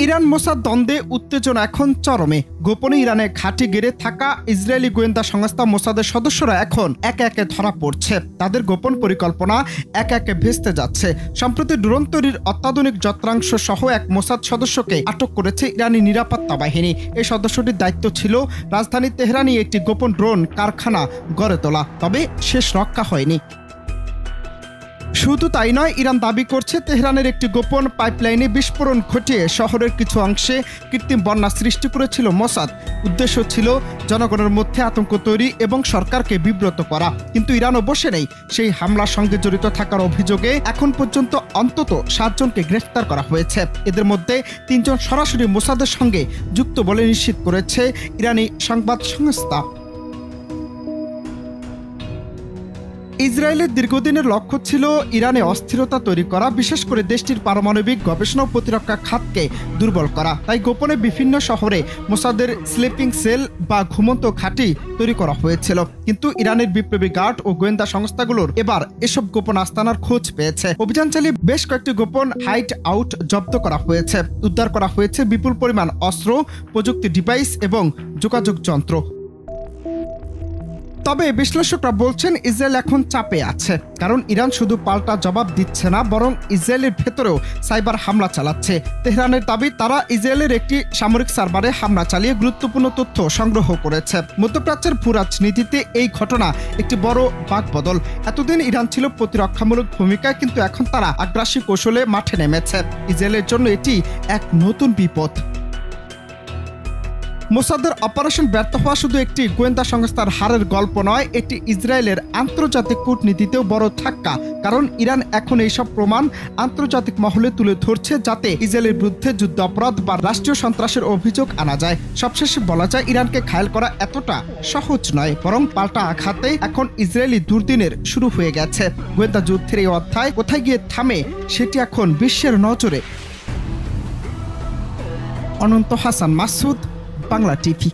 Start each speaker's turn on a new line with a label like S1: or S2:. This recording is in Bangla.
S1: ইরান মোসাদ দ্বন্দ্বে উত্তেজনা এখন চরমে। গোপনে ইরানে ঘাঁটি গেড়ে থাকা ইসরায়েলি গোয়েন্দা সংস্থা মোসাদের সদস্যরা এখন একে একে ধরা পড়ছে। তাদের গোপন পরিকল্পনা একে একে ভেস্তে যাচ্ছে। সম্প্রতি ড্রোন তৈরির অত্যাধুনিক যন্ত্রাংশ সহ এক মোসাদ সদস্যকে আটক করেছে ইরানি নিরাপত্তা বাহিনী। এই সদস্যটির দায়িত্ব ছিল রাজধানী তেহরানে একটি গোপন ড্রোন কারখানা গড়ে তোলা, তবে শেষ রক্ষা হয়নি। শুধু তাই নয়, ইরান দাবি করছে তেহরানের একটি গোপন পাইপলাইনে বিস্ফোরণ ঘটিয়ে শহরের কিছু অংশে কৃত্রিম বন্যা সৃষ্টি করেছিল মোসাদ। উদ্দেশ্য ছিল জনগণের মধ্যে আতঙ্ক তৈরি এবং সরকারকে বিব্রত করা। কিন্তু ইরানও বসে নেই। সেই হামলার সঙ্গে জড়িত থাকার অভিযোগে এখন পর্যন্ত অন্তত 7 জনকে গ্রেফতার করা হয়েছে। এদের মধ্যে 3 জন সরাসরি মোসাদের সঙ্গে যুক্ত বলে নিশ্চিত করেছে ইরানি সংবাদ সংস্থা। ইসরায়েলের দীর্ঘদিনের লক্ষ্য ছিল ইরানে অস্থিরতা তৈরি করা, বিশেষ করে দেশটির পারমাণবিক গবেষণা ও প্রতিরক্ষা খাতকে দুর্বল করা। তাই গোপনে বিভিন্ন শহরে মোসাদের স্লিপিং সেল বা ঘুমন্ত ঘাঁটি তৈরি করা হয়েছিল। কিন্তু ইরানের বিপ্লবী গার্ড ও গোয়েন্দা সংস্থাগুলোর এবার এসব গোপন আস্তানার খোঁজ পেয়েছে। অভিযান চালিয়ে বেশ কয়েকটি গোপন হাইড আউট জব্দ করা হয়েছে। উদ্ধার করা হয়েছে বিপুল পরিমাণ অস্ত্র, প্রযুক্তি ডিভাইস এবং যোগাযোগ যন্ত্র। তবে বিশ্লেষকরা বলছেন ইসরায়েল এখন চাপে আছে, কারণ ইরান শুধু পাল্টা জবাব দিচ্ছে না, বরং ইসরায়েলের ভেতরেও সাইবার হামলা চালাচ্ছে। তেহরানের দাবি তারা ইসরায়েলের একটি সামরিক সার্ভারে হামলা চালিয়ে গুরুত্বপূর্ণ তথ্য সংগ্রহ করেছে। মধ্যপ্রাচ্যের ভূরাজনীতিতে এই ঘটনা একটি বড় বাকবদল। এতদিন ইরান ছিল প্রতিরক্ষামূলক ভূমিকায়, কিন্তু এখন তারা আগ্রাসী কৌশলে মাঠে নেমেছে। ইসরায়েলের জন্য এটি এক নতুন বিপদ। মোসাদের অপারেশন ব্যর্থ হওয়া শুধু একটি গোয়েন্দা সংস্থার হারের গল্প নয়, এটি ইসরায়েলের আন্তর্জাতিক কূটনীতিতেও বড় ধাক্কা। কারণ ইরান এখন এইসব প্রমাণ আন্তর্জাতিক মহলে তুলে ধরছে, যাতে ইসরায়েলের বিরুদ্ধে যুদ্ধ অপরাধ বা রাষ্ট্রীয় সন্ত্রাসের অভিযোগ আনা যায়। সবশেষে বলা যায়, ইরানকে ঘায়েল করা এতটা সহজ নয়, বরং পাল্টা আঘাতে এখন ইসরায়েলি দুর্দিনের শুরু হয়ে গেছে। গোয়েন্দা যুদ্ধের এই অধ্যায় কোথায় গিয়ে থামে, সেটি এখন বিশ্বের নজরে। অনন্ত হাসান মাসুদ, বাংলা টিভি।